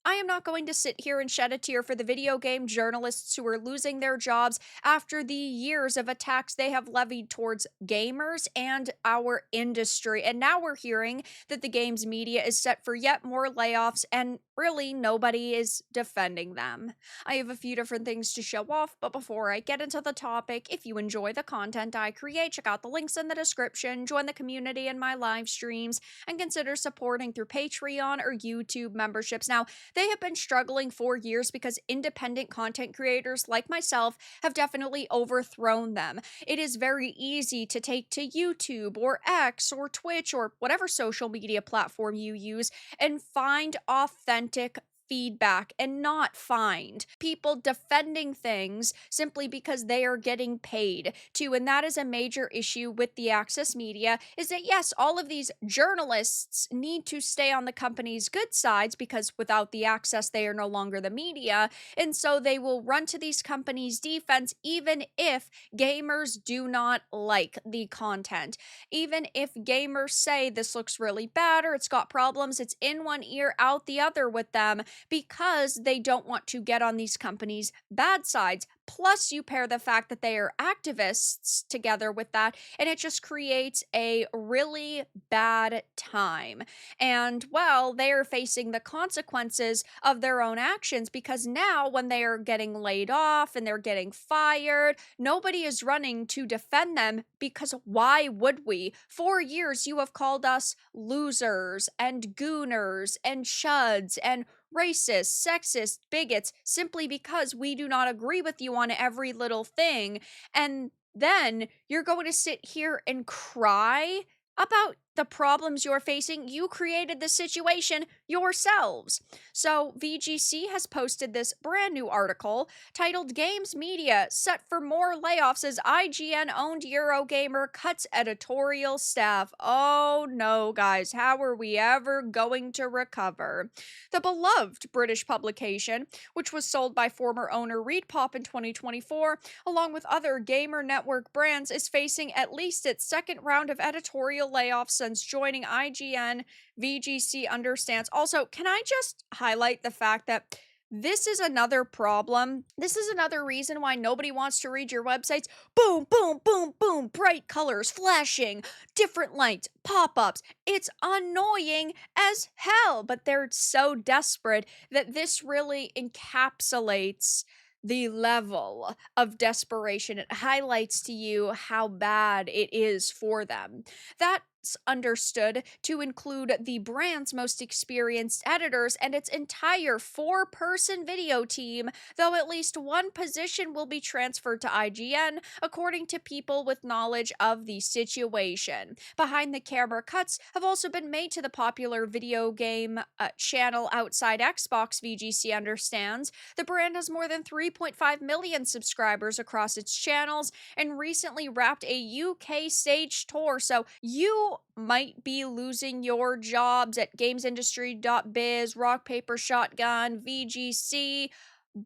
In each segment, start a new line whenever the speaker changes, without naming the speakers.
I am not going to sit here and shed a tear for the video game journalists who are losing their jobs after the years of attacks they have levied towards gamers and our industry. And now we're hearing that the games media is set for yet more layoffs, and really nobody is defending them. I have a few different things to show off, but before I get into the topic, if you enjoy the content I create, check out the links in the description, join the community in my live streams, and consider supporting through Patreon or YouTube memberships. Now, they have been struggling for years because independent content creators like myself have definitely overthrown them. It is very easy to take to YouTube or X or Twitch or whatever social media platform you use and find authentic feedback and not find people defending things simply because they are getting paid to. And that is a major issue with the access media, is that yes, all of these journalists need to stay on the company's good sides because without the access they are no longer the media, and so they will run to these companies' defense even if gamers do not like the content. Even if gamers say this looks really bad or it's got problems, it's in one ear out the other with them because they don't want to get on these companies' bad sides. Plus, you pair the fact that they are activists together with that, and it just creates a really bad time. And, well, they are facing the consequences of their own actions because now, when they are getting laid off and they're getting fired, nobody is running to defend them because why would we? For years, you have called us losers and gooners and chuds and racist, sexist, bigots simply because we do not agree with you on every little thing. And then you're going to sit here and cry about the problems you're facing. You created the situation yourselves. So, VGC has posted this brand new article titled Games Media Set for More Layoffs as IGN owned Eurogamer Cuts Editorial Staff. Oh no, guys, how are we ever going to recover? The beloved British publication, which was sold by former owner Reed Pop in 2024, along with other gamer network brands, is facing at least its second round of editorial layoffs since joining IGN. VGC understands. Also, can I just highlight the fact that this is another problem? This is another reason why nobody wants to read your websites. Boom, boom, boom, boom, bright colors, flashing, different lights, pop ups. It's annoying as hell, but they're so desperate that this really encapsulates the level of desperation. It highlights to you how bad it is for them. That's understood to include the brand's most experienced editors and its entire four-person video team, though at least one position will be transferred to IGN, according to people with knowledge of the situation. Behind the camera cuts have also been made to the popular video game channel Outside Xbox, VGC understands. The brand has more than 3.5 million subscribers across its channels and recently wrapped a UK stage tour, so you might be losing your jobs at gamesindustry.biz, Rock Paper Shotgun, VGC,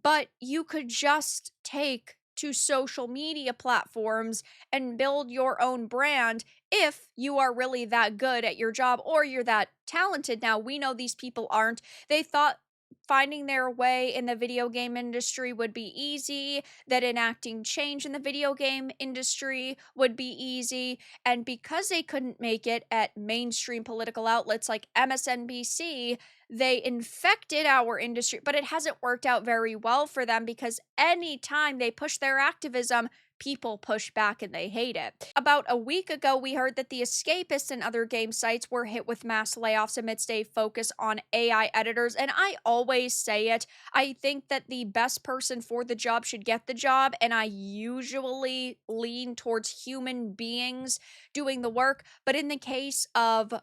but you could just take to social media platforms and build your own brand if you are really that good at your job or you're that talented. Now, we know these people aren't. They thought finding their way in the video game industry would be easy, that enacting change in the video game industry would be easy, and because they couldn't make it at mainstream political outlets like MSNBC, they infected our industry, but it hasn't worked out very well for them because anytime they push their activism, people push back and they hate it. About a week ago, we heard that The Escapist and other game sites were hit with mass layoffs amidst a focus on AI editors, and I always say it. I think that the best person for the job should get the job, and I usually lean towards human beings doing the work, but in the case of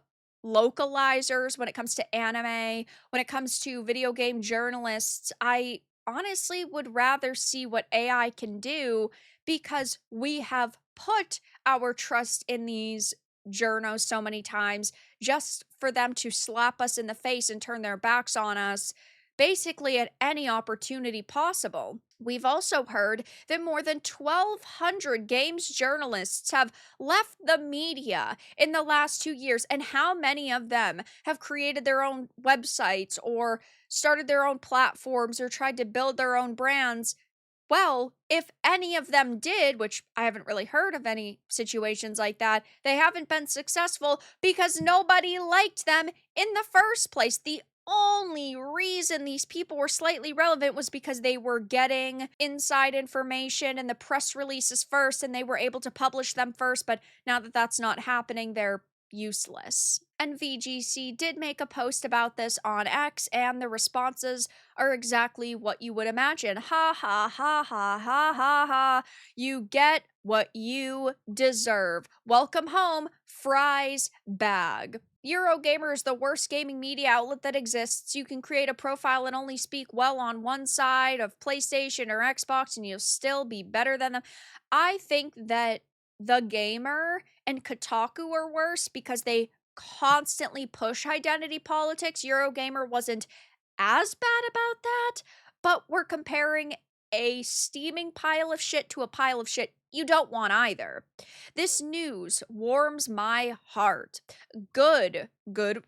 localizers, when it comes to anime, when it comes to video game journalists, I honestly would rather see what AI can do because we have put our trust in these journos so many times just for them to slap us in the face and turn their backs on us basically at any opportunity possible. We've also heard that more than 1,200 games journalists have left the media in the last 2 years, and how many of them have created their own websites or started their own platforms or tried to build their own brands. Well, if any of them did, which I haven't really heard of any situations like that, they haven't been successful because nobody liked them in the first place. The only reason these people were slightly relevant was because they were getting inside information and the press releases first, and they were able to publish them first. But now that that's not happening, they're useless. And VGC did make a post about this on X, and the responses are exactly what you would imagine. Ha ha ha ha ha ha ha. You get what you deserve. Welcome home, fries bag. Eurogamer is the worst gaming media outlet that exists. You can create a profile and only speak well on one side of PlayStation or Xbox, and you'll still be better than them. I think that The Gamer and Kotaku are worse because they constantly push identity politics. Eurogamer wasn't as bad about that, but we're comparing a steaming pile of shit to a pile of shit you don't want either. This news warms my heart. Good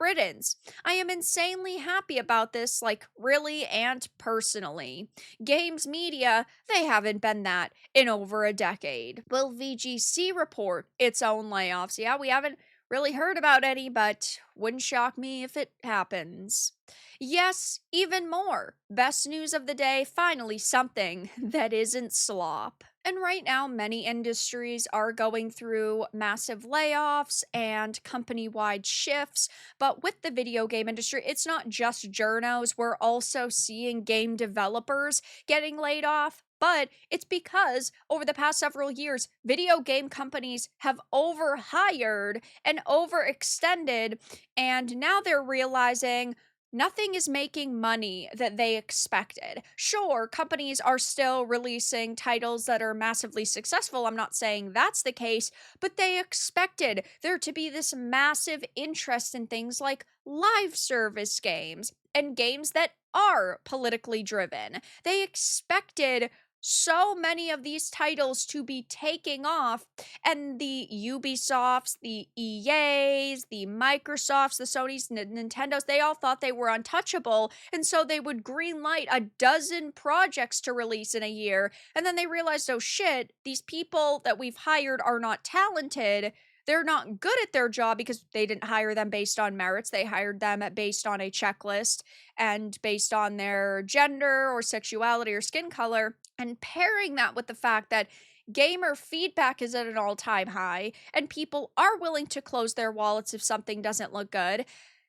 riddance. I am insanely happy about this, like, really and personally. Games media, they haven't been that in over a decade. Will VGC report its own layoffs? Yeah, we haven't really heard about any, but wouldn't shock me if it happens. Yes, even more. Best news of the day, finally something that isn't slop. And right now, many industries are going through massive layoffs and company wide shifts. But with the video game industry, it's not just journos. We're also seeing game developers getting laid off. But it's because over the past several years, video game companies have overhired and overextended. And now they're realizing nothing is making money that they expected. Sure, companies are still releasing titles that are massively successful. I'm not saying that's the case, but they expected there to be this massive interest in things like live service games and games that are politically driven. They expected so many of these titles to be taking off, and the Ubisofts, the EAs, the Microsofts, the Sonys, Nintendos, they all thought they were untouchable, and so they would greenlight a dozen projects to release in a year, and then they realized, oh shit, these people that we've hired are not talented. They're not good at their job because they didn't hire them based on merits. They hired them based on a checklist and based on their gender or sexuality or skin color. And pairing that with the fact that gamer feedback is at an all-time high and people are willing to close their wallets if something doesn't look good,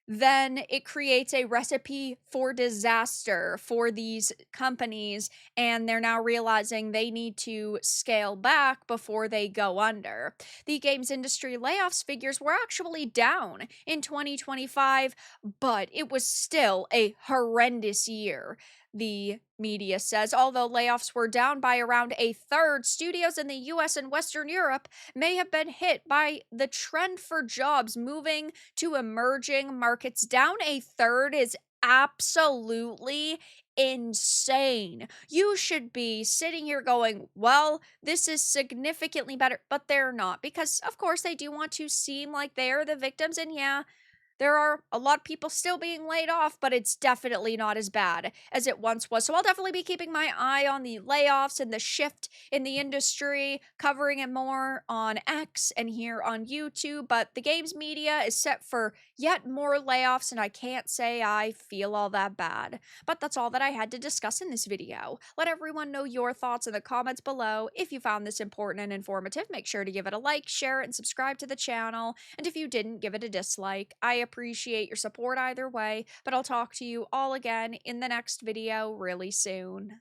then it creates a recipe for disaster for these companies, and they're now realizing they need to scale back before they go under. The games industry layoffs figures were actually down in 2025, but it was still a horrendous year. The media says, although layoffs were down by around a third, studios in the US and Western Europe may have been hit by the trend for jobs moving to emerging markets. Down a third is absolutely insane. You should be sitting here going, well, this is significantly better, but they're not, because of course they do want to seem like they're the victims. And yeah, there are a lot of people still being laid off, but it's definitely not as bad as it once was. So I'll definitely be keeping my eye on the layoffs and the shift in the industry, covering it more on X and here on YouTube. But the games media is set for yet more layoffs, and I can't say I feel all that bad. But that's all that I had to discuss in this video. Let everyone know your thoughts in the comments below. If you found this important and informative, make sure to give it a like, share it, and subscribe to the channel. And if you didn't, give it a dislike. I appreciate your support either way, but I'll talk to you all again in the next video really soon.